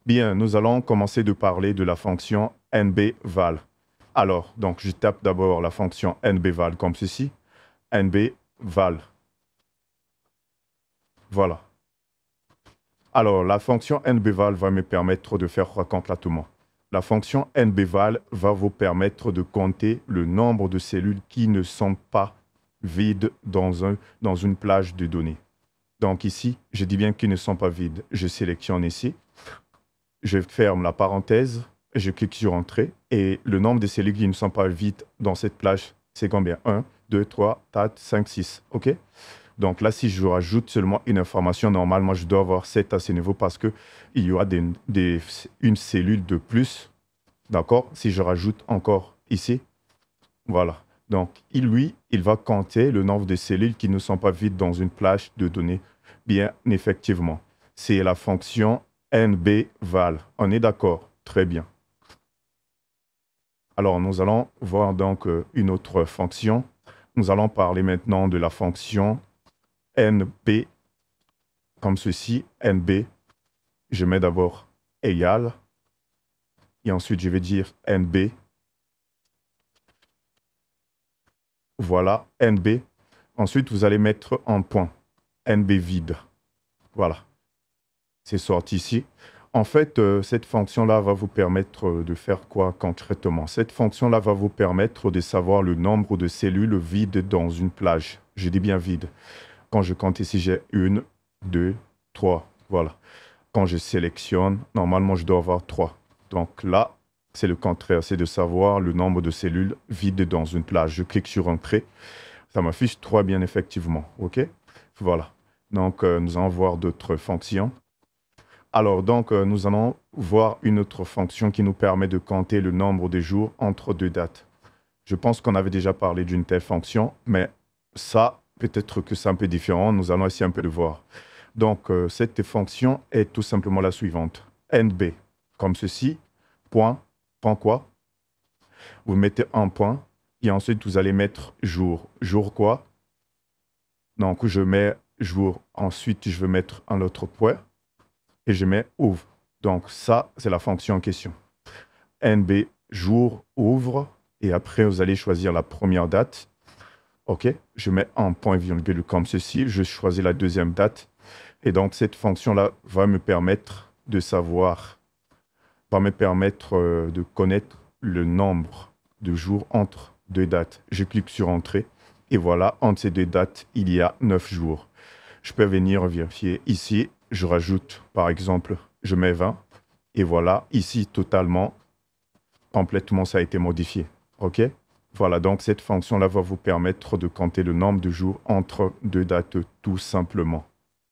Bien, nous allons commencer de parler de la fonction nbval. Alors, donc, je tape d'abord la fonction nbval comme ceci. nbval. Voilà. Alors, la fonction nbval va me permettre de faire quoi concrètement? La fonction nbval va vous permettre de compter le nombre de cellules qui ne sont pas vides dans une plage de données. Donc ici, je dis bien qu'ils ne sont pas vides. Je sélectionne ici, je ferme la parenthèse, je clique sur Entrée et le nombre de cellules qui ne sont pas vides dans cette plage, c'est combien? 1, 2, 3, 4, 5, 6. OK? Donc là, si je rajoute seulement une information, normalement, je dois avoir 7 à ce niveau parce qu'il y aura une cellule de plus. D'accord? Si je rajoute encore ici, voilà. Donc, il va compter le nombre de cellules qui ne sont pas vides dans une plage de données. Bien, effectivement, c'est la fonction nbval. On est d'accord? Très bien. Alors, nous allons voir donc une autre fonction. Nous allons parler maintenant de la fonction nb, comme ceci, nb. Je mets d'abord égal, et ensuite je vais dire nb. Voilà, nb. Ensuite, vous allez mettre un point, nb vide. Voilà, c'est sorti ici. En fait, cette fonction-là va vous permettre de faire quoi concrètement? Cette fonction-là va vous permettre de savoir le nombre de cellules vides dans une plage. Je dis bien vide. Quand je compte ici, j'ai 1, 2, 3. Voilà. Quand je sélectionne, normalement, je dois avoir 3. Donc là, c'est le contraire. C'est de savoir le nombre de cellules vides dans une plage. Je clique sur Entrée. Ça m'affiche 3 bien effectivement. OK? Voilà. Donc, nous allons voir d'autres fonctions. Alors, donc, nous allons voir une autre fonction qui nous permet de compter le nombre de jours entre deux dates. Je pense qu'on avait déjà parlé d'une telle fonction, mais ça, peut-être que c'est un peu différent. Nous allons essayer un peu de voir. Donc, cette fonction est tout simplement la suivante. nb, comme ceci, point, point quoi? Vous mettez un point, et ensuite, vous allez mettre jour. Jour quoi? Donc, je mets jour. Ensuite, je vais mettre un autre point. Et je mets ouvre. Donc ça, c'est la fonction en question. nb jour ouvre. Et après, vous allez choisir la première date. OK, je mets un point virgule comme ceci. Je choisis la deuxième date. Et donc, cette fonction-là va me permettre de savoir, va me permettre de connaître le nombre de jours entre deux dates. Je clique sur Entrée. Et voilà, entre ces deux dates, il y a 9 jours. Je peux venir vérifier ici. Je rajoute, par exemple, je mets 20. Et voilà, ici, totalement, complètement, ça a été modifié. OK? Voilà, donc cette fonction-là va vous permettre de compter le nombre de jours entre deux dates, tout simplement.